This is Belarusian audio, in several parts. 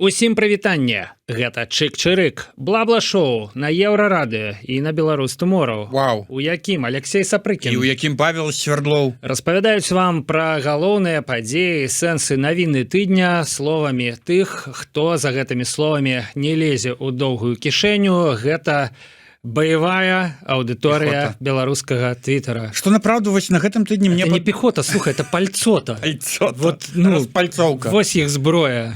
Усім прывітанне, гэта Чык-Чырык, бла-бла-шоу на Еўрарадыё і на Беларусь Тумораў. Вау. У якім Алексей Сапрыкін І у якім Павел Свердлоў распавядаюць вам пра галоўныя падзеі, сэнсы навіны тыдня словамі тых, хто за гэтымі словамі не лезе ў доўгую кішэню. Гэта баявая аўдыторыя беларускага твиттера. Што направду вось на гэтым тыдні мне не пехота, слухай, это пальцота. Вот, распальцоўка. Вось іх зброя.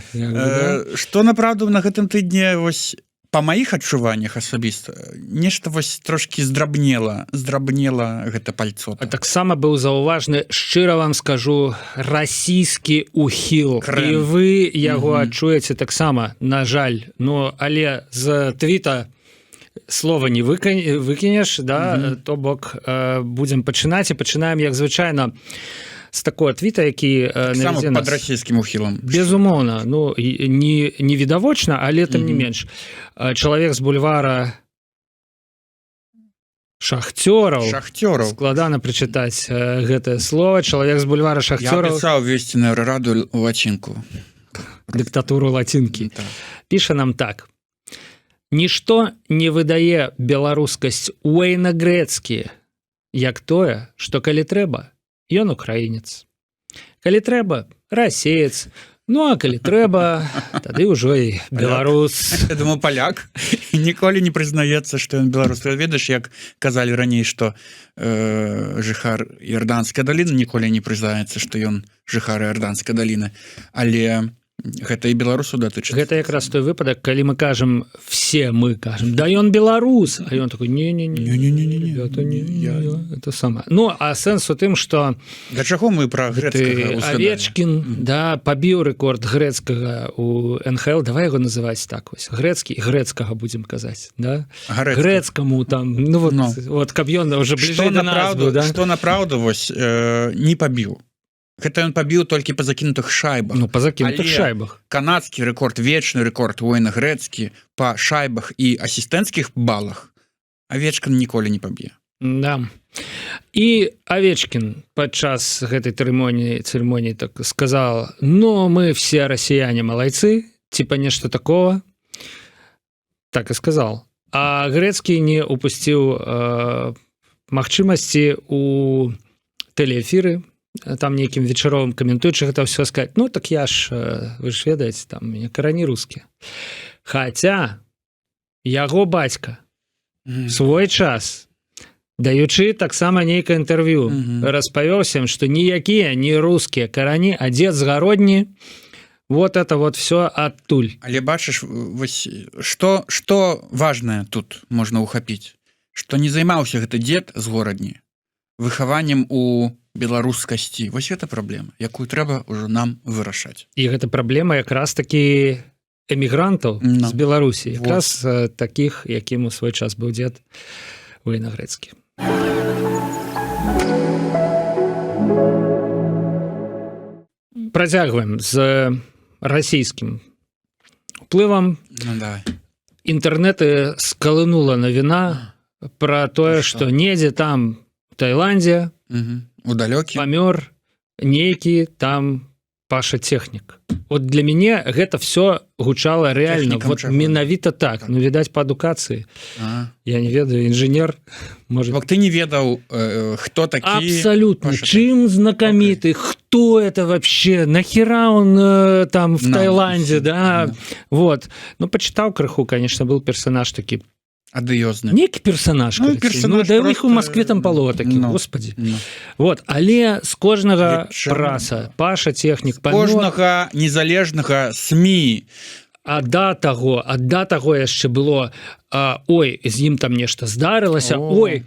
Што направду на гэтым тыдні вось па маіх адчуваннях асабіста нешта вось трошкі здрабнела гэта пальцота. А таксама быў заўважны, шчыра вам скажу, расійскі ухіл. І вы яго адчуеце таксама, на жаль. Ну, але з твіта слова не выкінеш, да? То бок будзем пачынаць і пачынаем, як звычайна, з такого твіта, які наведзе нас... пад расійскім ухілам. Безумоўна, ну, не відавочна, але тым не менш. Чалавек з бульвара шахцёраў. Складана прачытаць гэтае слово. Чалавек з бульвара шахцёраў. Я пісаў весці на Еўрараду лацінку. Дыктатуру лацінкі. Піша нам так. Нішто не выдае беларускасць уэйна-грэцкі, як тое, што калі трэба, ён украінец. Калі трэба, расеец. Ну, а калі трэба, тады ўжо і беларус. Я думаю, паляк ніколі не прызнаецца, што ён беларус. Ведаеш, як казалі раней, што жыхар Іорданскай даліны ніколі не прызнаецца, што ён жыхар Іорданскай даліны. Але гэта і беларусу датычыцца. Гэта якраз той выпадак, калі мы кажам, все мы кажам, да ён беларус, а ён такой, не-не-не, это самае. Ну, а сэнс у тым, што для чаго мы пра грэцкага узгадалі? Авечкін, да, пабіў рэкорд грэцкага у НХЛ, давай яго называць так вось, грэцкі і грэцкага будзем казаць, да? Грэцкаму там, ну вот, каб ён уже бліжэй да нас быў, да? Што направду вось не пабіў. Гэта ён пабіў толькі па закінутых шайбах. Ну, па закінутых шайбах. Канадскі рэкорд, вечны рэкорд уэйна-грэцкі па шайбах і асістэнцкіх балах Авечкін ніколі не паб'е. Да. І Авечкін падчас гэтай цырымоніі так сказал, ну, мы все расіяне малайцы, типа нешта такого. Так і сказал. А Грэцкі не упусціў магчымасці у тэлеэфіры, там нейкім вечаровым каментуючы гэта ўсё сказаць, ну так я ж, вы ж ведаеце, там мне карані рускія. Хаця яго бацька свой час, даючы таксама нейкае інтэрв'ю, распавёў всем, што ніякія не рускія карані, а дзед з гародні, вот это вот все адтуль. Але бачыш, вось, што важнае тут можна ухапіць, што не займаўся гэты дзед з горадні выхаваннем у беларускасці. Вось гэта праблема, якую трэба ўжо нам вырашаць. І гэта праблема якраз такі эмігрантаў з Беларусі, якраз такіх, якім у свой час быў дзед уэйна-грэцкі. Працягваем з расійскім уплывам. Інтэрнэты скалынула навіна пра тое, што недзе там у Таіландзе памёр нейкі там паша-тэхнік. Вот для мяне гэта все гучала рэальна, вот менавіта так. Ну, відаць, па адукацыі. Я не ведаю, інжынер. Ты не ведаў, хто такі? Абсолютно. Чым знакаміты? Хто это вообще? Нахера он там в Таиланде, да? Вот. Ну, почитал крыху, конечно, был персонаж такі. Адыёзны. Некі персонаж. Ну, да іх у Москве там палова такі, господи. Вот, але з кожнага праса, паша-тэхнік, памёр... кожнага незалежнага СМІ. А да таго яшчэ было, ой, з ім там нешта здарылася, ой,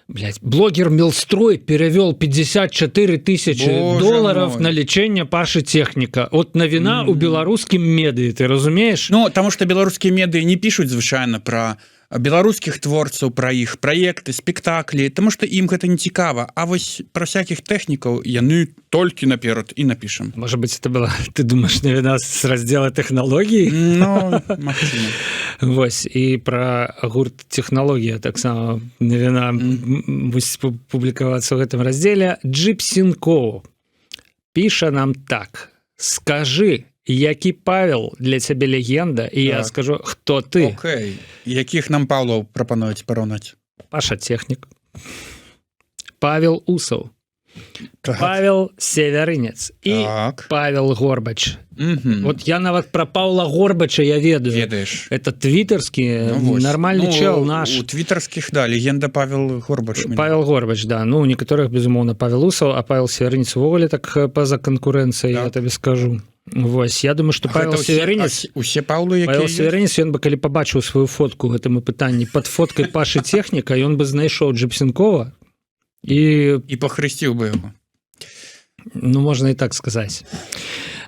блядь, блогер Мелстрой перевёл 54 тысячи долларов на лечение паша-тэхніка. От навіна у беларускім медыі, ты разумееш? Ну, таму што беларускія медыі не пішуць звычайна пра беларускіх творцаў, пра іх праекты, спектаклі, таму што ім гэта не цікава. А вось пра всякіх тэхнікаў яны толькі наперад і напішам. Может быть, это была, ты думаешь, навіна з раздзела тэхналогій? Ну, магчыма. Вось, і пра гурт тэхналогія таксама навіна будзе публікавацца ў гэтым раздзеле. Джипсінкоў піша нам так. Скажи, які Павел для цябе легенда, і я Так. скажу, хто ты? Окей. Якіх нам Павлаў прапануюць параўнаць? Паша Технік, Павел Усаў, Так. Павел Северынец і Так. Павел Горбач. Мгм. Вот я нават про Павла Горбача я ведаю. Ведаеш. Это твиттерский вось. нормальный чел наш. У твітарскіх, да, легенда Павел Горбач. Павел Горбач, да. Ну, у некоторых, безумоўна, Павел Усаў, а Павел Северынец увогуле так па-за канкурэнцыяй, я Так. табе скажу. Вось, я думаю, што Павел Северынец... Усе Паўлы, Павел якія Северынец, ён бы, калі пабачыў сваю фотку ў гэтым пытанні пад фоткай Пашы Техніка, ён бы знайшоў Джипсенкова і, і пахрысціў бы яго. ну, можна і так сказаць.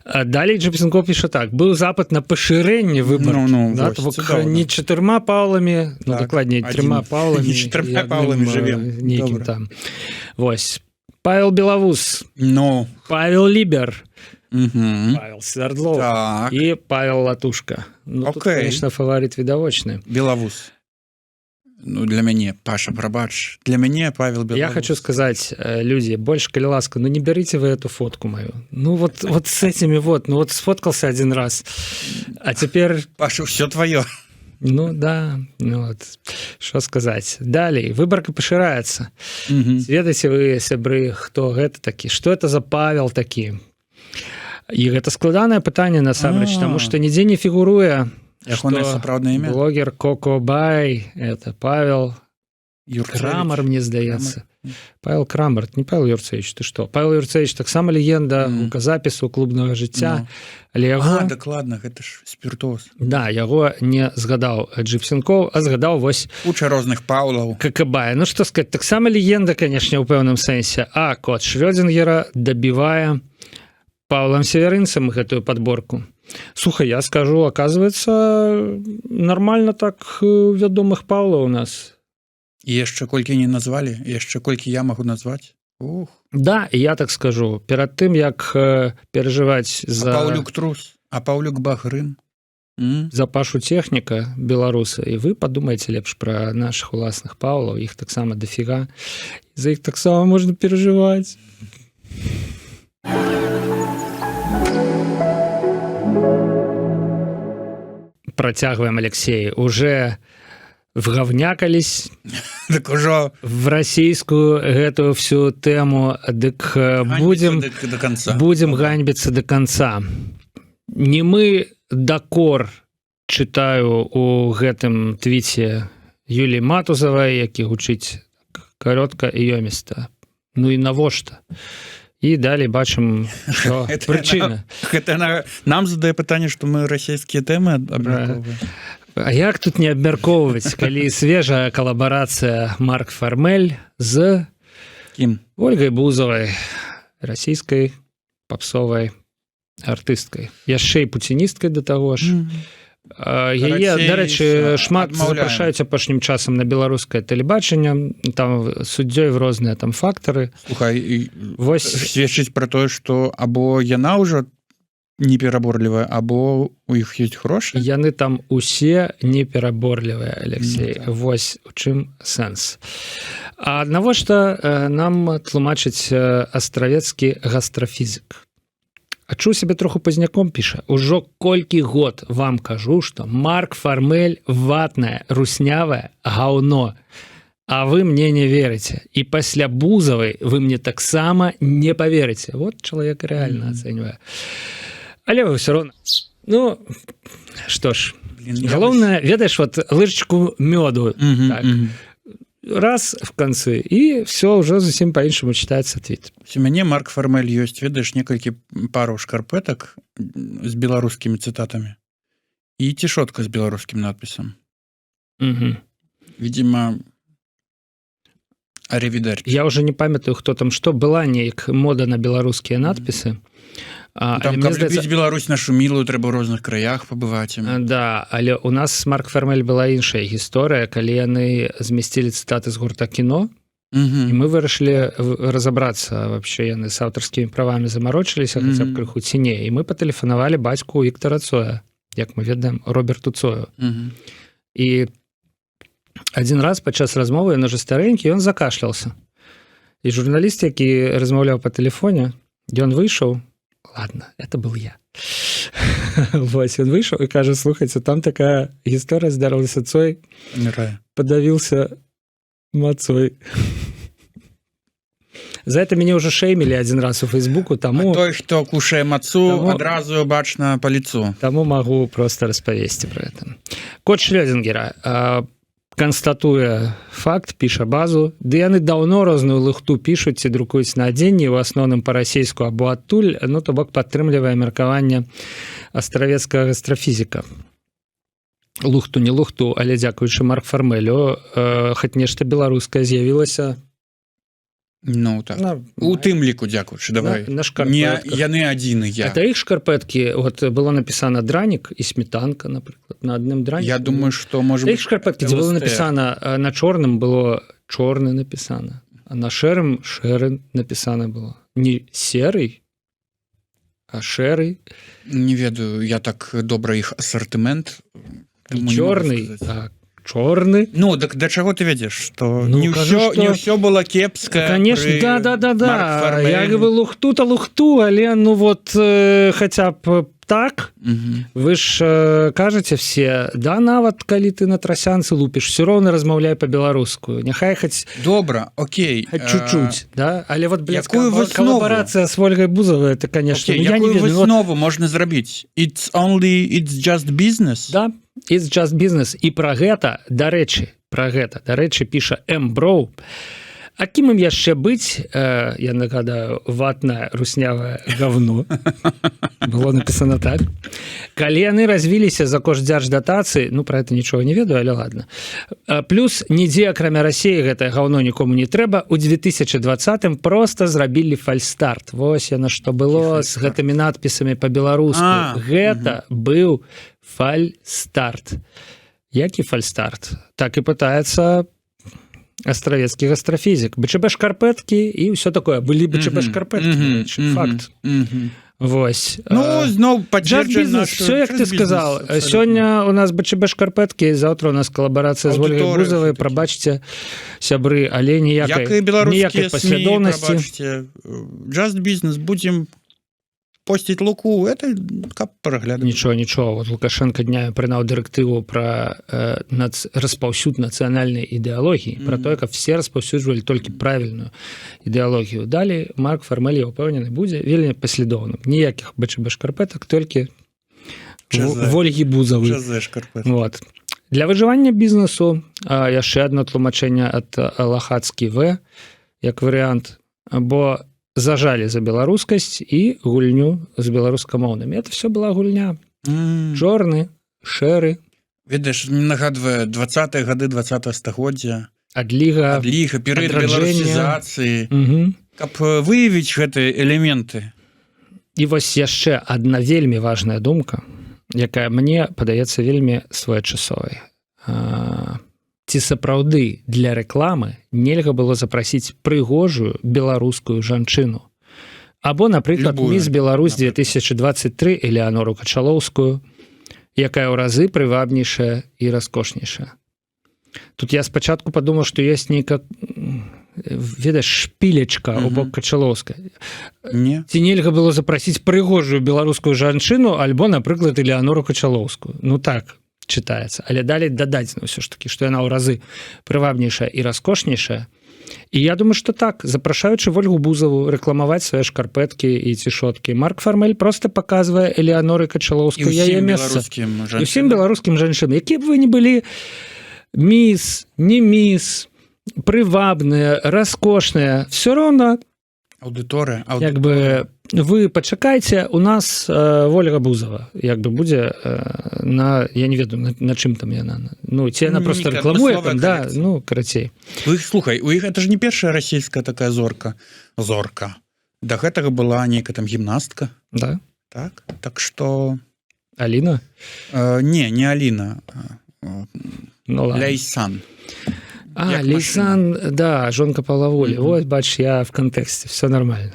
А далей Джипсенков піша так: быў запыт на пашырэнне выбаркі, Ну, да, вось, то бок цудоўна. не 4 Паўламі, ну, Так, дакладней, 3 адзін. Паўламі, Не 4 і адным, Паўламі жывем. нейкім Добра. там. Вось. Павел Белавус, Ну, Павел Лібер, угу. Павел Свердлов Так. і Павел Латушка. Ну, тут, Окей. конечно, фаварыт відавочны. Белавус. Ну, для мяне, Паша, прабач. Для мяне Павел Белавус. Я хочу сказать, люди, больше, коли ласка, ну не берите вы эту фотку мою. Ну вот с этими вот, ну вот сфоткался один раз, а теперь, Паша, все твое. ну да, ну вот, что сказать. Далее, выборка поширается. Ведаеце вы, сябры, хто гэта такі, што это за Павел такі? І гэта складанае пытанне насамрэч, таму што нідзе не фігуруе, Ягонае што сапраўднае імя? блогер Коко Бай, это Павел Юрцевич. Крамар, мне здаецца. Павел Крамар, не Павел Юрцевич, ты што? Павел Юрцевич таксама легенда гуказапісу клубнага жыцця, але яго... дакладна, гэта ж спіртоз. Да, яго не згадаў Джипсенков, а згадаў вось Куча розных Паўлаў. Какабая. Ну што сказаць, таксама легенда, канешне, у пэўным сэнсе. А кот Шрёдзінгера дабівае Павлам Северынцам гэтую подборку. Слухай, я скажу, оказывается, нормально так вядомых Паўлаў у нас. І яшчэ колькі не назвалі, яшчэ колькі я магу назваць. Ух. Да, і я так скажу, перад тым, як перажываць за... А Паўлюк Трус, а Паўлюк Багрын. За Пашу Техніка, беларуса, і вы падумайце лепш пра нашых уласных Паўлаў, іх таксама дафіга. За іх таксама можна перажываць. Працягваем, Алексей, уже вгавнякались Так ужо в расійскую гэтую всю тэму, дык будем до конца. будем ганьбіцца до конца. Не мы дакор чытаю у гэтым твіце Юліі Матузавай, які гучыць каротка і ёміста. Ну і навошта? І далей бачым, што прычына. Гэта нам задае пытанне, што мы расійскія тэмы абмяркоўваем. А як тут не абмяркоўваць, калі свежая калабарацыя Марк Фармель з Кім? Ольгай Бузавай, расійскай папсовай артысткай. Яшчэ і пуціністкай да таго ж. Яе, дарэчы, шмат запрашаюць апошнім часам на беларускае тэлебачанне, там суддзёй в розныя там фактары. Слухай, Вось сведчыць пра тое, што або яна ўжо непераборлівая, або у іх ёсць грошы. яны там усе непераборлівыя, Алексей. Вось у чым сэнс. А навошта нам тлумачыць астравецкі гастрафізік? Адчуў сябе троху пазняком, піша. Ужо колькі год вам кажу, што Марк Фармель ватнае, руснявае гаўно. А вы мне не верыце. І пасля Бузавай вы мне таксама не паверыце. Вот чалавек рэальна ацэньвае. Але вы ўсё роўна. Ну, што ж, галоўнае, ведаеш, вот лыжачку мёду. Так. Раз в канцы, і все ўжо зусім па-іншаму чытаецца твіт. У мяне Марк Фармель ёсць, ведаеш, некалькі пару шкарпэтак з беларускімі цытатамі і цішотка з беларускім надпісам. Видимо, аревідерчі. Я уже не памятаю, хто там што. Была неяк мода на беларускія надпісы. Там, каб любіць Беларусь нашу мілую, трэба ў розных краях пабываць. Да, але у нас з Марк Фармель была іншая гісторыя, калі яны змясцілі цытаты з гурта «Кіно», і мы вырашылі разабрацца, вообще яны з аўтарскімі правамі замарочыліся, хаця б крыху ці не, і мы патэлефанавалі бацьку Віктара Цоя, як мы ведаем, Роберту Цою. І адзін раз падчас размовы, ён уже старэнькі, ён закашлялся. І журналіст, які размаўляў па тэлефоне, ён выйшаў. Ладно, это был я. Вось ён выйшаў і кажа: слухайце, там такая гісторыя, здарылася Цой, Умираю. падавіўся мацой. За это мяне ўжо шэймілі адзін раз у Фейсбуку, таму А той, хто кушае мацу, Таму- адразу бачна па лицу. таму магу просто распавесці пра гэта. Кот Шлёдзінгера канстатуе факт, піша базу, ды яны даўно розную лухту пішуць ці друкуюць на адзенні, у асноўным па-расейску або адтуль, ну то бок падтрымлівае меркаванне астравецкага астрафізіка. Лухту не лухту, але дзякуючы Марк Фармелю хоць нешта беларускае з'явілася Ну, так. У тым ліку, дзякуючы, давай. на Не шкарпетках. яны адзіныя. Это іх шкарпеткі, от было написано дранік і сметанка, напрыклад, на адным драніку. Я думаю, што можа Іх шкарпеткі, дзе было ЛСТ. написано, на чорным было чорны написано, а на шэрым шэры написано было. Не серый, а шэрый, Не ведаю, я так добра іх асартымент. не таму не могу чорный, сказаць. а чорны. Ну, так да чаго ты ведзеш, што Ну, не кажу, ўсё, што- не ўсё было кепска. Конечно, пры да. Марк Фармелі. Я говорю, лухту-то лухту, але ну вот хотя б так, Мгм. вы ж кажаце все, да нават калі ты на трасянцы лупіш, все роўна размаўляй па-беларуску. Няхай хоць Добра, окей. чуть-чуть, да? Але вот, блядь, якую выснову? коллаборация с Ольгой Бузовой, это, конечно, Окей, ну, я не якую ведаю. Вот, выснову можна зрабіць? It's just business? да, it's just business. І пра гэта, дарэчы, піша М-Броу. А кім ім яшчэ быць, я нагадаю, ватнае руснявае говно. Было написано так. Калі яны развіліся за кошт дзярждатацыі, ну, пра гэта нічога не ведаю, але ладно. Плюс нідзе, акрамя Расіі, гэтае говно нікому не трэба. У 2020-м просто зрабілі фальстарт. Вось яно што было з гэтымі надпісамі па-беларуску. Гэта быў фальстарт. Які фальстарт? Так і пытаецца астравецкі астрафізік. БЧБ шкарпеткі і ўсё такое. Былі БЧБ шкарпеткі. Факт. Вось. Ну, зноў Just падзержджаем business, все як ты сказал. Сёння у нас БЧБ шкарпеткі, заўтра у нас калабарацыя з Ольгай Аўдыторыя Бузавай, всё-таки. прабачце, сябры, але Як і ніякай беларускія СМІ, паслядоўнасці. прабачце, just business, будзем посціць луку, это каб праглядаць. Нічого. Вот Лукашенко днями прынаў дырэктыву пра распаўсюд нацыянальнай ідэалогіі, пра тое, каб все распаўсюджвалі толькі правільную ідэалогію. Далі Марк Фармелі, я ўпэўнены, будзе вельмі паслядоўным. Ніякіх БЧБ шкарпетак, толькі Ольгі Бузавы. ЧЗ шкарпет. Вот. Для выжывання бізнесу яшчэ адно тлумачэнне ад Лахацкі В як варыянт, бо зажалі за беларускасць і гульню з беларускамоўнымі. Это все была гульня. Чорны, шэры, Ведаеш, мне нагадвае 20-е гады 20-го стагоддзя, адліга. перыяд адраджэння. беларусізацыі, Мгм. каб выявіць гэтыя элементы. І вось яшчэ адна вельмі важная думка, якая мне падаецца вельмі своечасовай. Ці сапраўды для рэкламы нельга было запрасіць прыгожую беларускую жанчыну. Або, напрыклад, Любую, міс Беларусь 2023 Элеанору Качалоўскую, якая ў разы прывабнейшая і раскошнейшая. Тут я спачатку падумаў, што ёсць нейка, ведаеш, шпілечка ў бок Качалоўскай. Не. Ці нельга было запрасіць прыгожую беларускую жанчыну альбо, напрыклад, Элеанору Качалоўскую. Ну так чытаецца, але далей дадаць ўсё ж такі, што яна ў разы прывабнейшая і раскошнейшая. І я думаю, што так, запрашаючы Ольгу Бузаву рэкламаваць свае шкарпеткі і цішоткі, Марк Фармель просто паказвае Элеаноры Качалоўскую яе месца. І ўсім беларускім жанчынам, якія б вы не былі міс, не міс, прывабныя, раскошныя, все роўна, Аўдыторыя. як бы вы пачакайце, у нас Ольга Бузова як бы будзе на, я не ведаю, на чым там яна. Ну, ці яна просто Нейкая рэкламуе адмысловая там, да, калекцыя. ну, карацей. Слухай, у іх это ж не першая расійская такая зорка. Да гэтага была нейкая там гімнастка. Да? Так што... Аліна? Не Аліна. Ну, ладно. Ляйсан. Лейсан, да, жонка Павла Волі. Ось, бач, я в кантэксце, все нормально.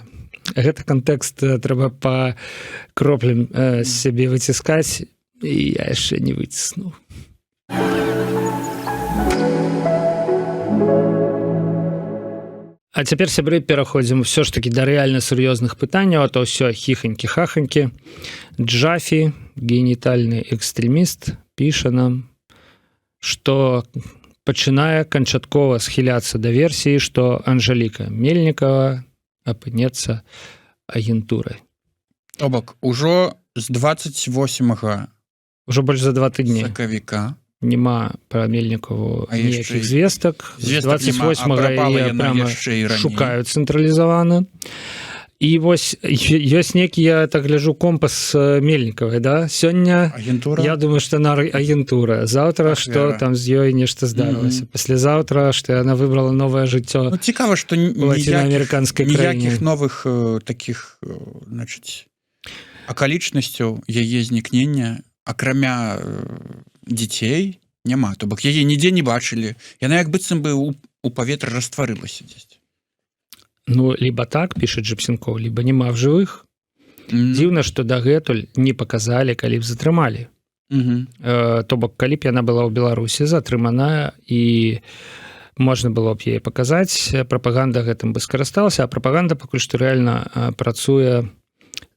Гэты кантэкст трэба па кроплям сябе выціскаць, і я яшчэ не выціснуў. А цяпер, сябры, пераходзім все ж таки да рэальна сур'ёзных пытанняў, а то ўсё хіханькі-хаханькі. Джафі, генітальны экстрэміст, піша нам, што пачынае канчаткова схіляцца да версіі, што Анжэліка Мельнікава апынецца агентурай. То бок, ужо з 28 Ужо больш за 2 тыдні сакавіка няма пра Мельнікаву А ніякіх яшчэ звестак. З 28 пряма шукаю шукаюць цэнтралізавана. І вось ёсць некі, я так гляжу, компас Мельнікавай, да? Сёння агентура. я думаю, што яна агентура. Заўтра, што Ахвяра. там з ёй нешта здарылася. Паслязаўтра, што яна выбрала новае жыццё Ну, цікава, што у лацінаамерыканскай краіне. ніякіх новых такіх, значыць, акалічнасцяў яе знікнення, акрамя дзяцей, няма. То бок, яе нідзе не бачылі. Яна як быццам бы у паветры растварылася дзесьці. Ну, либо так, піша Джэпсенкоў, либо няма в жывых. Дзіўна, што дагэтуль не паказалі, калі б затрымалі. То бок, калі б яна была ў Беларусі затрыманая і можна было б яе паказаць, прапаганда гэтым бы скарысталася, а прапаганда пакуль што рэальна працуе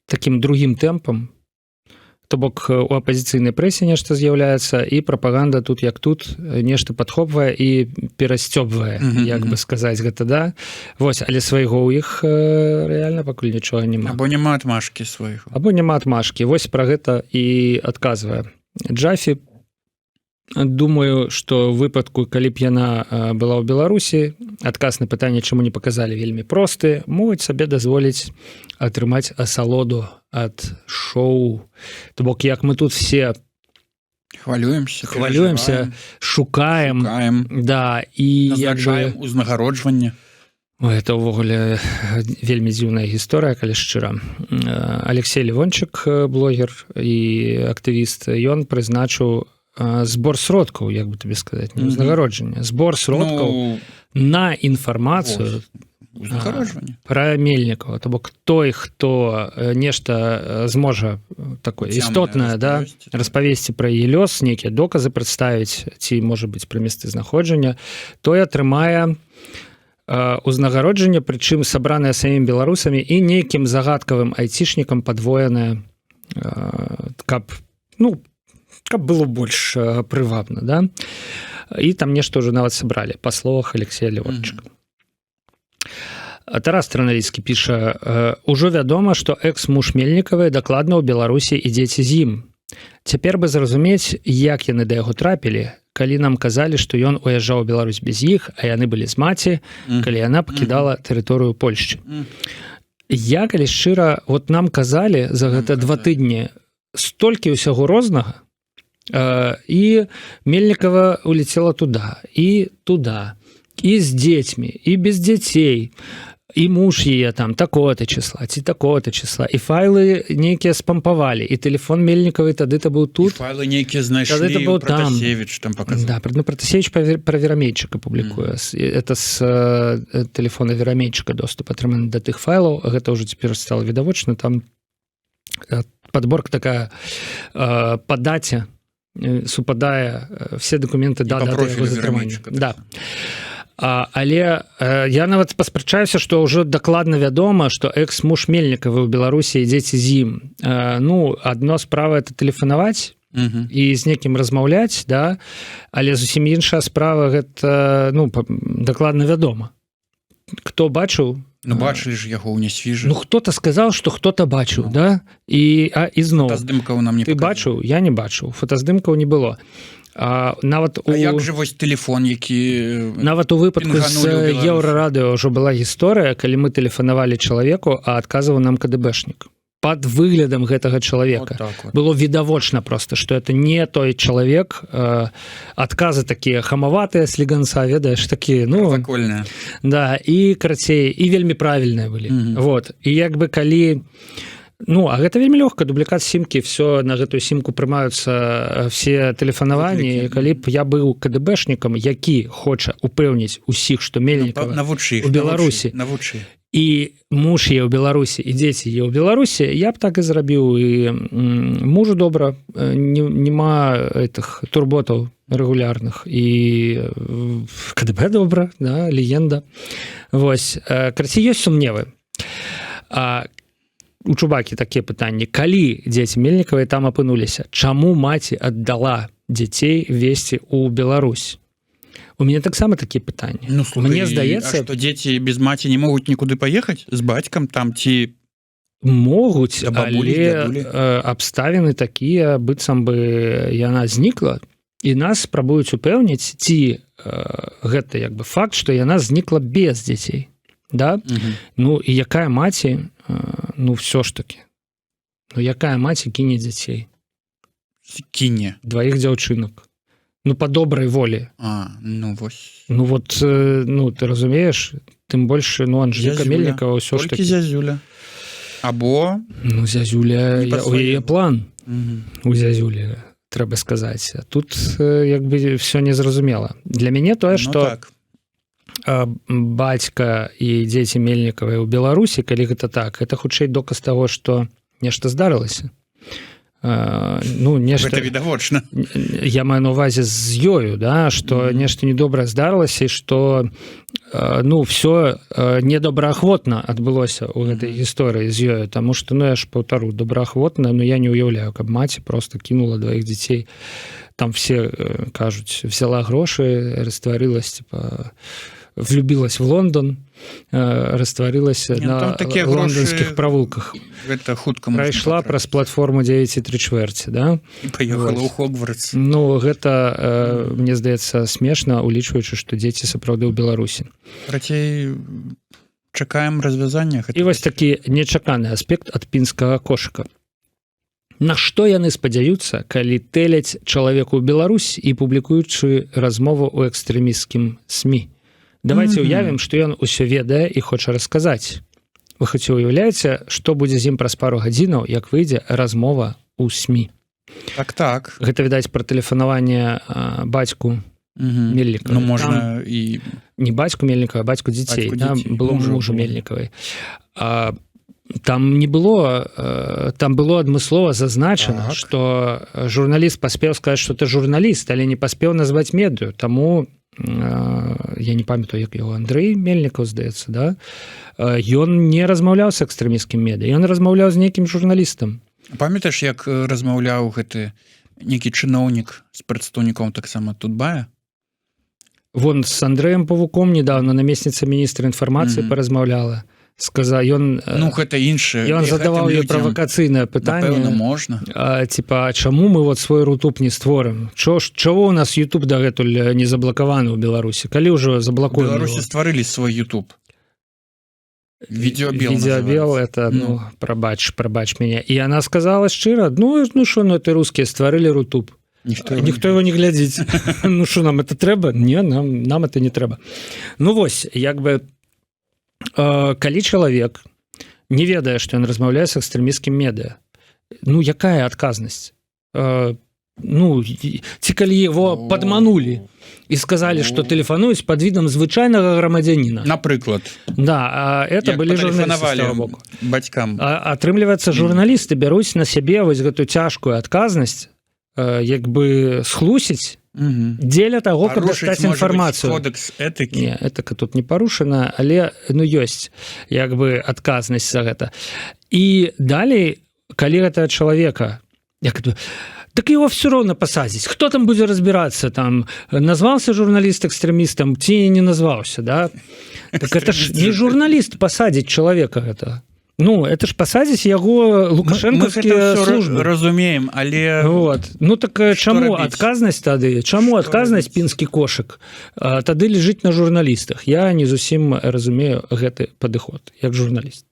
такім другім тэмпам. То бок, у апазіцыйнай прэсе нешта з'яўляецца, і прапаганда тут як тут нешта падхопвае і перасцёбвае, як бы сказаць гэта, да? Вось, але свайго ў іх рэальна пакуль нічога няма. Або няма адмашкі свайго. Або няма адмашкі. Вось пра гэта і адказвае Джафі. Думаю, што ў выпадку, калі б яна была ў Беларусі, адказ на пытанне, чаму не паказалі, вельмі просты, могуць сабе дазволіць атрымаць асалоду ад шоу. То бок, як мы тут все хвалюемся, шукаем, да, і назначаем узнагароджванне. Это ўвогуле вельмі дзіўная гісторыя, калі шчыра. Алексей Левончык, блогер і актывіст, ён прызначыў збор сродкаў, як бы табе сказаць, не узнагароджанне, збор сродкаў на інфармацыю пра Мельнікава. То бок, той, хто нешта зможа такое істотнае, да, распавесці пра яе лёс, нейкія доказы прадставіць, ці, можа быць, пра месцазнаходжанне, той атрымае узнагароджанне, прычым сабранае самімі беларусамі і нейкім загадкавым айцішнікам падвоенае, каб было больш прывабна, да? І там нешта ўжо нават сабралі, па словах Алексея Левончыка. Тарас Траналіцкі піша, ужо вядома, што экс-муж Мельнікавай дакладна ў Беларусі і дзеці з ім. Цяпер бы зразумець, як яны да яго трапілі, калі нам казалі, што ён уязджаў у Беларусь без іх, а яны былі з маці, калі яна пакідала тэрыторыю Польшчы. Я, калі шчыра, вот нам казалі за гэта 2 тыдні столькі ўсяго рознага, і Мельнікава улетела туда, і з дзецьмі, і без дзяцей, і муж яе там такого-то числа, ці такого-то числа, і файлы нейкія спампавалі, і тэлефон Мельнікавай тады-то быў тут. І файлы нейкія знайшлі, Пратасевіч там паказаў. Да, Пратасевіч пра Верамейчыка публікуе. Это з тэлефона Верамейчыка доступ атрыманы да тых файлаў, гэта ўжо цяпер стала відавочна, там падборка такая па даце, супадае все документы да яго затрымання. Да. Але я нават паспрачаюся, што ўжо дакладна вядома, што экс-муж Мельнікавай у Беларусі і дзеці з ім. Ну, адно справа это тэлефанаваць і з некім размаўляць, да, але зусім іншая справа гэта, ну, дакладна вядома. Хто бачыў? Ну, бачылі ж яго ў нясвіжы. Ну, хто-то сказаў, што хто-то бачыў, да? І зноў. Фотаздымкаў нам не паказалі. Ты бачыў? Я не бачыў. Фотаздымкаў не было. Нават як жа вось тэлефон, які нават у выпадку з Еўрарадыё ўжо была гісторыя, калі мы тэлефанавалі чалавеку, а адказваў нам КДБшнік. Пад выглядам гэтага чалавека. Было відавочна проста, што это не той чалавек, адказы такія хамаватыя, сліганца, ведаеш, такія, ну... Пракольныя. Да, і карацей, і вельмі правільныя былі. Вот. І як бы калі... Ну, а гэта вельмі лёгка, дублікат сімкі, все на гэтую сімку прымаюцца все тэлефанаванні. Калі б я быў КДБшнікам, які хоча упэўніць усіх, што Мельнікава у Беларусі і муж є ў Беларусі і дзеці є ў Беларусі, я б так і зрабіў, і мужу добра, няма этих турботаў рэгулярных, і КДБ добра, да, легенда. Вось, карацей, ёсць сумневы. У Чубакі такія пытанні: калі дзеці Мельнікавай там апынуліся, чаму маці аддала дзяцей весці ў Беларусь? У мяне таксама такія пытанні. Ну, слухай, мне здаецца, што дзеці без маці не могуць нікуды паехаць з бацькам там, ці могуць, бабулі, але абставіны такія, быццам бы яна знікла, і нас спрабуюць упэўніць, ці гэта як бы факт, што яна знікла без дзяцей, да? Ну і якая маці, ну ўсё ж таки, ну якая маці кіне дзяцей? кіне Дваіх дзяўчынак. Ну, по добрай волі. Ну, вось. Ну, вот, ну, ты разумееш, тым больш, ну, Анжэліка Мельнікава ўсё ж таки. Толькі зязюля. Або... Ну, зязюля, у яе план. У зязюлі, трэба сказаць. Тут, як бы, всё незразумела. Для мяне тое, што бацька і дзеці Мельнікавай у Беларусі, калі гэта так, гэта хутчэй доказ таго, што нешта здарылася. Ну, нешта... Гэта відавочна. Я маю на увазе з ёю, да, што нешта недобрае здарылася, і што, ну, всё недобраахвотна адбылося ў гэтай гісторыі з ёю, таму што, ну, я ж паўтару, добраахвотна, но я не ўяўляю, каб маці просто кінула дваіх дзяцей. Там все кажуць, взяла грошы, растварылась, типа, влюбилась в Лондон, растворилась на лондонских провулках. Это хутка прайшла праз платформу 9,3, да? І паехала ў Хогвартс. Ну, гэта, мне здаецца, смешна, улічваючы, што дзеці сапраўды ў Беларусі. Працей, чакаем развязання. І вось такі нечаканы аспект ад пінскага кошыка. На што яны спадзяюцца, калі тэляць чалавеку ў Беларусь і публікуючы размову ў экстрэмісцкім СМІ? Давайте уявім, што ён усё ведае і хоча расказаць. Вы хоць уяўляеце, што будзе з ім праз пару гадзінаў, як выйдзе размова ў СМІ? Так. Гэта, відаць, пра тэлефанаванне бацьку Мельнікавай. Ну, можна і... Не бацьку Мельнікавай, а бацьку дзяцей. Было мужу Мельнікавай. Там не было, там было адмыслова зазначана, што журналіст паспеў сказаць, што ты журналіст, але не паспеў назваць медыю. Таму я не памятаю, як яго Андрэй Мельнікаў, здаецца, да? Ён не размаўляў з экстрэмісцкім медыа, ён размаўляў з нейкім журналістам. Памятаеш, як размаўляў гэты нейкі чыноўнік з прадстаўніком таксама Тутбая? Вон з Андрэем Павуком недавно намесніца міністра інфармацыі паразмаўляла. Сказаў, ён... Ну, гэта іншае. Ён задаваў ёй правакацыйнае пытанне. Напэўна, можна. Типа, чаму мы вот свой рутуб не створым? Чаго у нас YouTube дагэтуль не заблакаваны ў Беларусі? Калі ўжо заблакуем? У Беларусі стварылі свой YouTube. Видеобел. Видеобел, это, ну, прабач мяне. І яна сказала шчыра, ну що, ну, это рускія стварылі рутуб. Ніхто его не глядзіць. Ну що, нам это трэба? Не, нам это не трэба. Ну вось, як бы, калі чалавек не ведае, што ён размаўляе з экстрэмісцкім медыа, ну, якая адказнасць? Ну, ці калі его падманулі і сказалі, што тэлефануюць пад відам звычайнага грамадзяніна. Напрыклад. Да, это былі журналісты з таго боку. Бацькам. Атрымліваецца, журналісты бяруць на сябе вось гэту цяжкую адказнасць, як бы схлусіць дзеля таго, каб дастаць інфармацыю. Кодекс этыкі. Не, этыка тут не парушана, але, ну, ёсць як бы адказнасць за гэта. І далей, калі гэта чалавека, як это, так его все равно посадить. Кто там будет разбираться? Там назвался журналист экстремистом, ці не назвался, да? Так это ж не журналист посадить человека это. Ну, это ж посадить яго лукашэнкаўскія службы. Мы разумеем, але... Вот. Ну, так чаму адказнасць тады? Чаму адказнасць пінскі кошык тады лежыць на журналістах? Я не зусім разумею гэты падыход, як журналіст.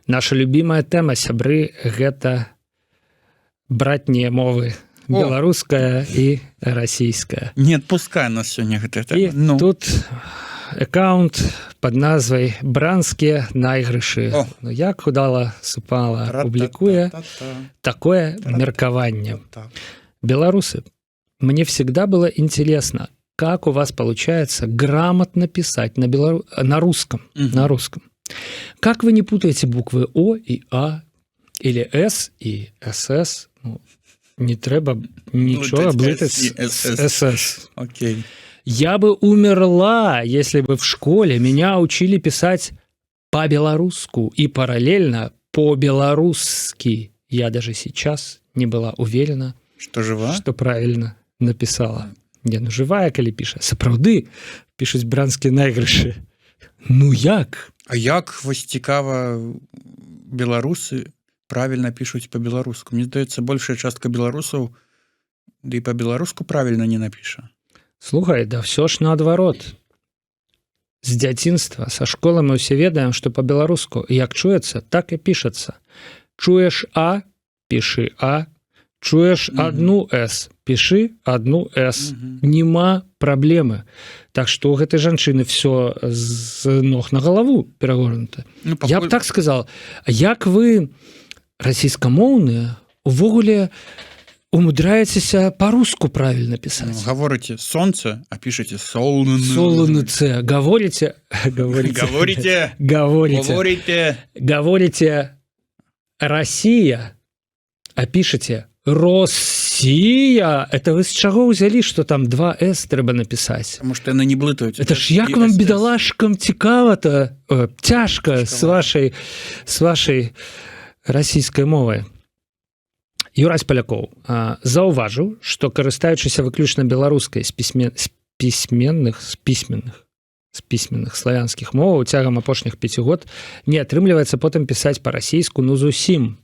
Наша любимая тэма, сябры, гэта братнія мовы. Беларуская і расійская. Не адпускай нас сёння гэта тэма. І тут аккаунт пад назвай «Бранскія найгрышы». Ну, як удала супала публікуе такое меркаванне. Беларусы, мне всегда было интересно, как у вас получается грамотно писать на русском. Мгм. На русском. Как вы не путаете буквы О и А, или С и СС? Ну, не треба ничего Блытать облытать «С» и с СС. Окей. Я бы умерла, если бы в школе меня учили писать по-белорусски и параллельно по-белорусски. Я даже сейчас не была уверена, Что жива? что правильно написала. Не, ну живая, калі піша. Сапраўды пішуць бранскія найгрышы. Ну як? А як вось цікава беларусы правильно пишуць по-беларуску? Мне здаецца, большая частка беларусаў ды і по-беларуску правильно не напіша. Слухай, да все ж наадварот. З дзяцінства, са школы мы ўсе ведаем, што па-беларуску як чуецца, так і пішацца. Чуеш А, пішы А, чуеш адну С, пішы адну С. Нема праблемы. Так што у гэтай жанчыны все з ног на галаву перагорнута. Ну, Я б так сказал, як вы расійскамоўныя увогуле умудряецеся па-руску правильно пісаць. Гаворыце солнце, а пішаце солнце. Солоныце, говорите, Россия, а пишете Россия. Это вы с чаго ўзялі, что там 2 С трэба написать? Потому что яны не блытаюць. Это ж як вам, бедалашкам, цікава-то, цяжка с вашей расійскай мовай. Юрась Палякоў заўважыў, што карыстаючыся выключна беларускай з пісьменных славянскіх моваў цягам апошніх 5 год не атрымліваецца потым пісаць па-расійску ну зусім,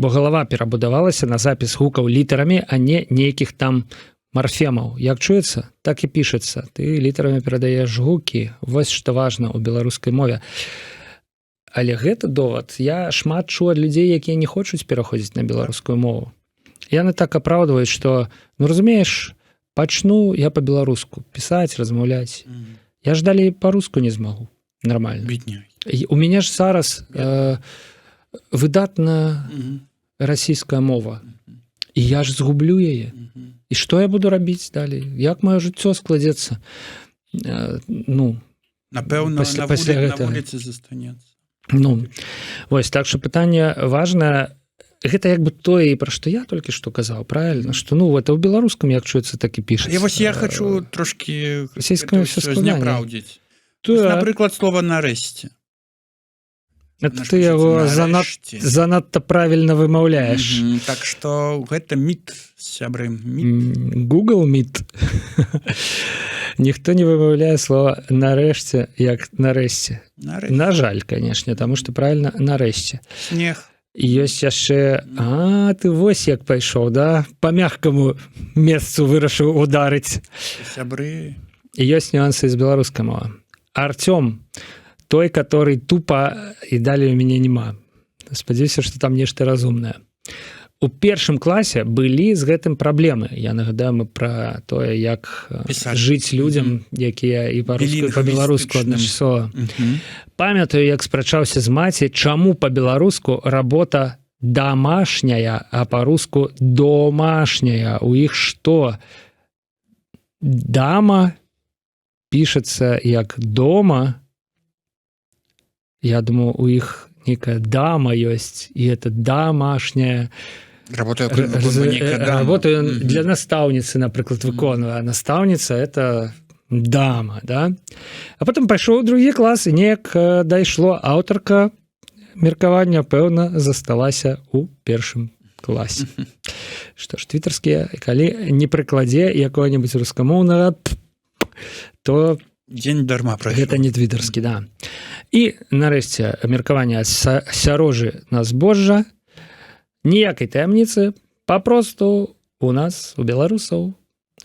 бо галава перабудавалася на запіс гукаў літарамі, а не нейкіх там марфемаў. Як чуецца, так і пішацца. Ты літарамі перадаеш гукі. Вось што важна ў беларускай мове. Але гэта довад. Я шмат чуў ад людзей, якія не хочуць пераходзіць на беларускую мову. Яны так апраўдваюць, што, ну разумееш, пачну я па-беларуску пісаць, размаўляць. Я ж далей па-руску не змагу. Нормально. Бедняй. У мяне ж зараз выдатная расійская мова. І я ж згублю яе. І што я буду рабіць далей? Як маё жыццё складзецца? Ну, напэўна, пасля на гэтага. вуліцы застанецца. Ну, вось, так што пытанне важнае. Гэта як бы тое, пра што я толькі што казаў, правильно? Што, ну, это ў беларускам як чуецца, так і пішацца. Вось я хочу трошкі расійскае ўсё складаней. зняпраўдзіць. Так. Напрыклад, слова «нарэшце». Это ты яго занадта правильно вымаўляеш. Так што гэта міт, сябры, міт. Google Meet. Ніхто не вымаўляе слова «нарэшце» як «нарэшце». На жаль, канешне, таму што правильно «нарэшце». Снег. Ёсць яшчэ... ты вось як пайшоў, да? Па мягкаму месцу вырашыў ударыць. Сябры. І ёсць нюансы з беларускай мовы. Артём, той, который тупо, і далей у мяне няма. Спадзяюся, што там нешта разумнае. У першым класе былі з гэтым праблемы. Я нагадаю, мы пра тое, як жыць людзям, якія і па-руску, і па-беларуску адначасова. Памятаю, як спрачаўся з маці, чаму па-беларуску работа домашняя, а па-руску домашняя. У іх што? Дама пішацца як дома. Я думаю, у іх некая дама ёсць, і это домашняя. Работаю для настаўніцы, напрыклад, выконваю. А настаўніца – это дама, да? А потым пайшоў у другі клас, і неяк дайшло. Аўтарка меркавання, пэўна, засталася ў першым класе. Што ж, твітарскія, калі не прыкладзе якога-небудзь рускамоўнага, то... Дзень дарма прайшоў. Гэта не твітарскі, да. І, нарэшце, меркаванне сярожы на збожжа. Ніякай таямніцы, папросту у нас, у беларусаў,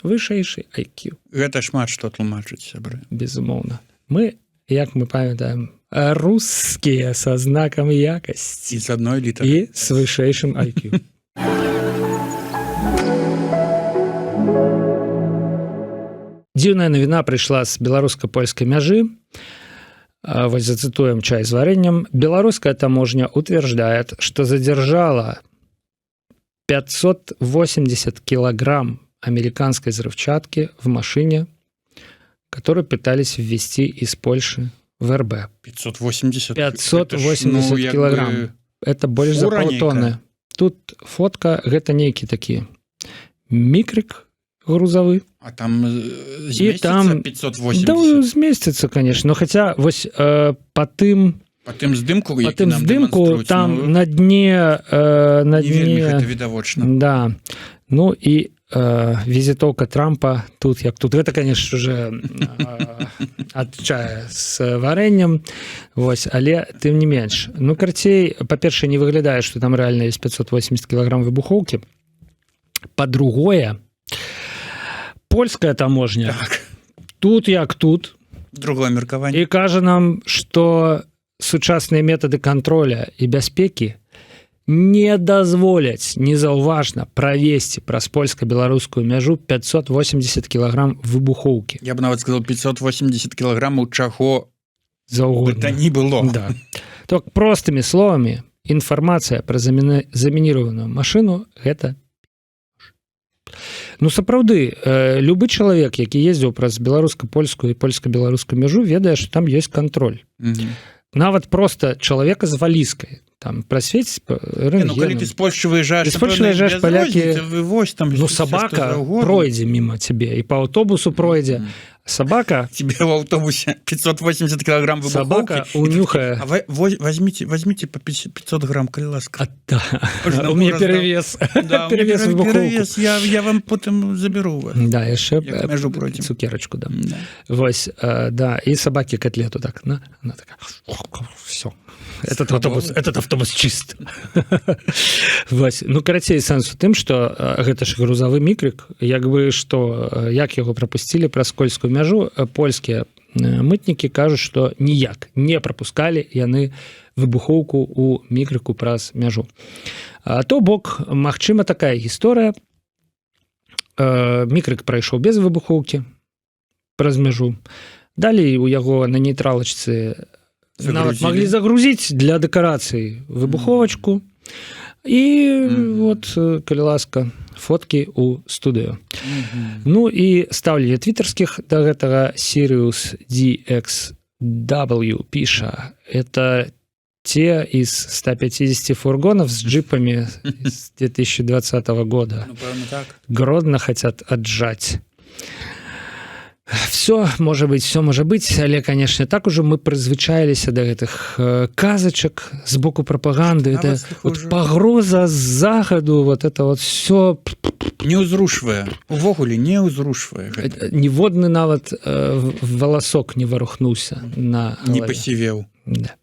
вышэйшы IQ. Гэта шмат што тлумачыць, сябры. Безумоўна. Мы, як мы памятаем, рускія са знакам якасці. І з адной літарай. І з вышэйшым IQ. Дзіўная навіна прыйшла з беларуска-польскай мяжы. Вось зацытуем чай с вареньем. Белорусская таможня утверждает, что задержала 580 килограмм американской взрывчатки в машине которые пытались ввести из Польши в РБ. 580 580 килограмм. Это больше за фура полтонны. нейкая. Тут фотка, гэта нейкі такі мікрик грузовы. А там зместится там- 580? Да, зместится, конечно. Но хотя вось по тым здымку, по які тым нам здымку дэманструюць, там ну, на дне на не вельмі гэта дне відавочна. да. Ну і візітоўка Трампа тут як тут гэта конечно же ад чая з варэннем вось, але тым не менш, ну карцей, па-першае, не выглядае, што там рэальна есть 580 кілаграм выбухоўкі. Па-другое, польская таможня Так, тут як тут другое меркаванне. і кажа нам, што сучасныя метады контроля і бяспекі не дазволяць незаўважна правесці праз польска-беларускую мяжу 580 кілаграм выбухоўкі. Я б нават сказал 580 кілаграмаў чаго гэта Заўгодна. не было. Да. Так простымі словамі, інфармацыя пра замінірованую машыну гэта ну сапраўды, любы чалавек, які ездзіў праз беларуска-польскую і польска-беларускую мяжу, ведае, што там ёсць кантроль. Мгм. Нават просто чалавека з валізкай там прасвеціць Ну, калі ты з Польшчы выязджаеш, З Польшчы выязджаеш, палякі- вывозь там ну всё, сабака што заўгодна. пройдзе мімо цябе і па аўтобусу пройдзе. Мгм. Сабака Тебе в автобусе 580 килограмм выбуховки. Собака унюхае. А возьмите по 500 грамм, коли ласка. У меня перевес. Да, Перевес выбуховку. перевес. Я вам потом заберу у вас. Да, яшчэ Як межу пройдзем. цукерачку дам. Да. Вось, да, і сабакі котлету так, она такая, все. Этот автобус чист. Вось. Ну, карацей, сэнс у тым, што гэта ж грузавы мікрик, як бы што, як яго прапусцілі праз польскую мяжу, польскія мытнікі кажуць, што ніяк не прапускалі яны выбухоўку у мікрыку праз мяжу. То бок, магчыма такая гісторыя. Мікрык прайшоў без выбухоўкі праз мяжу. Далей у яго на нейтралачцы нават маглі загрузіць для дэкарацыі выбуховачку. І вот, калі ласка, фоткі ў студыю. Ну і стаўленне твітарскіх да гэтага Sirius DXW піша. Это те из 150 фургонов с джипами с 2020 года. Ну, правильно так. Гродно хотят отжать. Все может быть, але, конечно, так уже мы призвычаились до гэтых казачек с боку пропаганды. Это вот погроза с заходу, вот это вот все. Не узрушвае. Увогуле не узрушвае. Ніводны нават волосок не варухнуўся на голове. Не пасівеў. Да.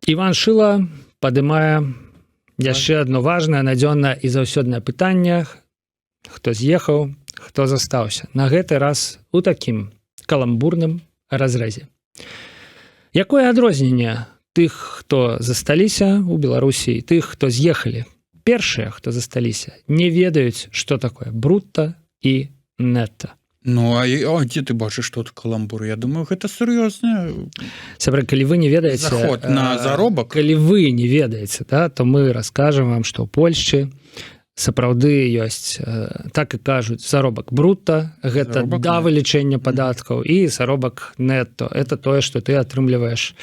Іван Шыла падымае яшчэ одно важнае, надзённае і заўсёднае пытанне: хто з'ехаў, хто застаўся. На гэты раз у такім каламбурным разрэзе. Якое адрозненне тых, хто засталіся ў Беларусі, і тых, хто з'ехалі? Першыя, хто засталіся, не ведаюць, што такое брутта і нетта. Ну, а дзе ты бачыш тут каламбур? Я думаю, гэта сур'ёзна. Сябры, калі вы не ведаеце Заход на заробак. Калі вы не ведаеце, да, то мы раскажам вам, што ў Польшчы сапраўды ёсць, так і кажуць, заробак брутта, гэта Заробак да нетто. вылічэння падаткаў, і заробак нетто, это тое, што ты атрымліваеш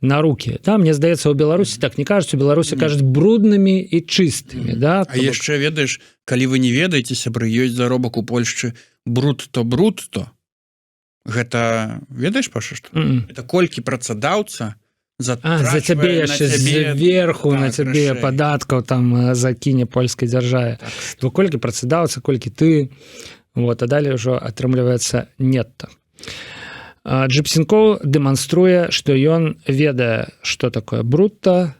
на рукі. Там, мне здаецца, у Беларусі так не кажуць, у Беларусі кажуць бруднымі і чыстымі. Да? А яшчэ ведаеш, калі вы не ведаеце, сябры, ёсць заробак у Польшчы брутто. Гэта, ведаеш, Паша, што? Это колькі працадаўца за цябе яшчэ зверху на цябе падаткаў там закіне польскай дзяржаве. Бо колькі працадаўца, колькі ты, вот, а далей ўжо атрымліваецца нетта. Джипсенкоў дэманструе, што ён ведае, што такое брутто.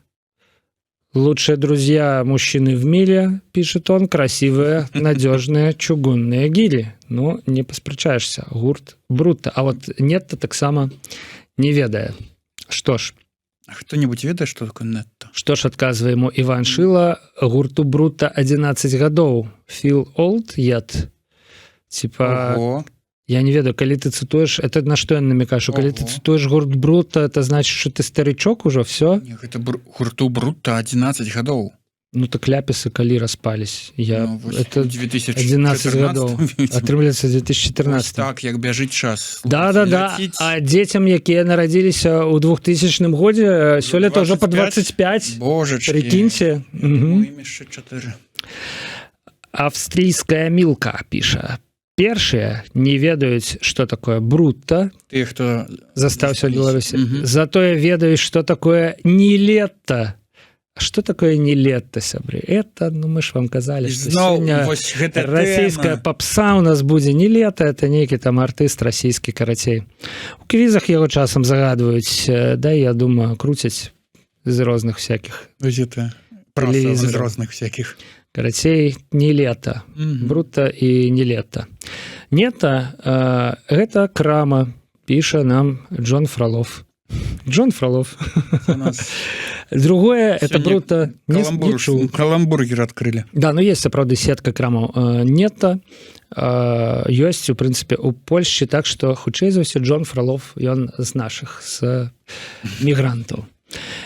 Лучшие друзья мужчины в мире, пишет он, красивые, надежные чугунные гири. Ну, не паспрачаешься, гурт брутто. А вот нетто так само не ведае. Што ж, хто-нибудь ведае, што такое нетто? Што ж, адказвае яму Іван Шыла, гурту брутто 11 гадоў. Feel old yet? Типа... Ого. Я не ведаю, калі ты цытуеш, это на што я намекаю, калі ты цытуеш гурт брутто, это значит, что ты старичок уже, все? Не, гэта гурту брутто 11 гадоў. Ну так ляпісы калі распались я Ну, вось это 2014 11 гадоў атрымліваецца 2014 так як бяжыць час да ляціць. а дзецям якія нарадзіліся ў 2000 годзе сёлета ўжо по 25 Божачкі. прикиньте Ім яшчэ 4 австрійская мілка піша першыя не ведаюць что такое брутто тыя хто застаўся ў Беларусі Мгм. затое ведаюць что такое не лето что такое не лето сябры это ну мы ж вам казалі што зноў сёння вось гэта расійская тэма. попса у нас будзе не лето это нейкі там артыст расійскі карацей у квізах яго часам загадваюць да я думаю круцяць з розных всяких Вось гэта просто з Тэлевізараў. розных всякіх карацей не лето брутто і не лето нета гэта крама піша нам Джон Фролов У нас другое это сёння брутто не чуў. каламбургер адкрылі Да, ну есть сапраўды сетка крамаў нета ёсць у прынцыпе у Польшчы так што хутчэй за ўсё Джон Фролов ён з наших з мігрантаў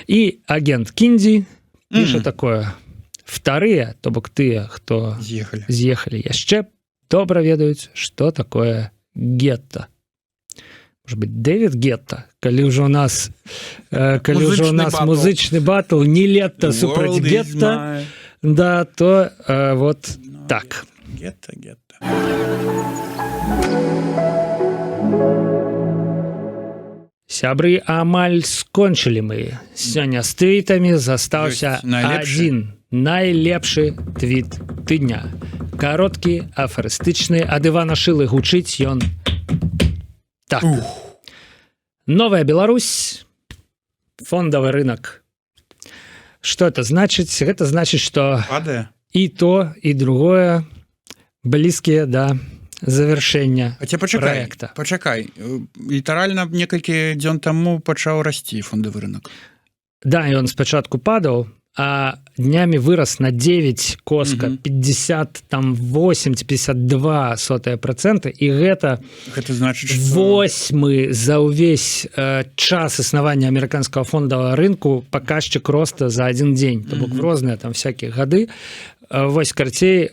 і агент Кіндзі піша такое вторые то бок тыя хто з'ехалі з'ехалі яшчэ добра ведаюць что такое гетто может быть Дэвид Гетта калі ўжо у нас калі ўжо у нас музычны батл не лето супраць гетта да то вот так гетта сябры амаль скончылі мы сёння з твітамі застаўся Ёсць найлепшы? адзін найлепшы твіт тыдня кароткі афарыстычны ад Івана Шылы гучыць ён так Новая Беларусь фондовый рынок что это значыць гэта значыць что падае і то і другое блізкія да завяршэння проекта пачакай літаральна некалькі дзён таму пачаў расці фондавы рынок да ён спачатку падаў а днямі вырас на 9 коска 50 там 8,52% і гэта значыць 8 за ўвесь час існавання амерыканскага фондавага рынку паказчык роста за один дзень то бок розныя там всякие гады вось карцей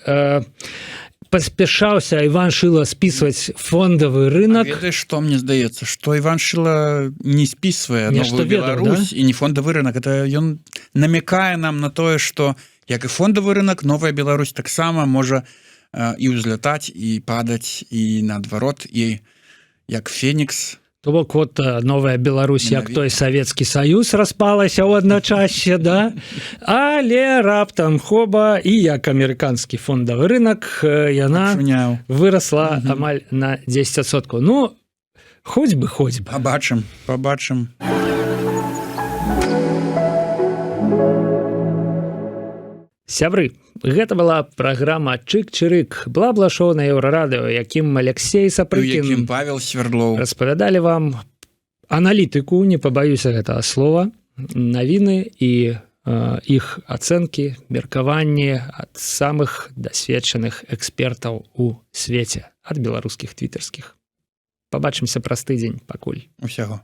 паспяшаўся Іван Шыла спісваць фондавы рынок ведаеш што мне здаецца што Іван Шыла не спісвае Нешта новую ведаў, Беларусь і не фондавы рынок это ён намякае нам на тое што як і фондавы рынок новая Беларусь таксама можа і ўзлятаць і падаць і наадварот і як фенікс то бок вот новая Беларусь як той Савецкі Саюз распалася ў адначасе да але раптам хоба і як амерыканскі фондавы рынок яна вырасла амаль на 10%. Ну хоць бы пабачым сябры гэта была праграма чык-чырык бла-бла-шоу на Еўрарадыё якім Алексей Сапрыкін Павел Свердлоў распавядалі вам аналітыку не пабаюся гэтага слова навіны і іх ацэнкі меркаванні ад самых дасведчаных экспертаў у свеце ад беларускіх твітарскіх пабачымся праз тыдзень пакуль усяго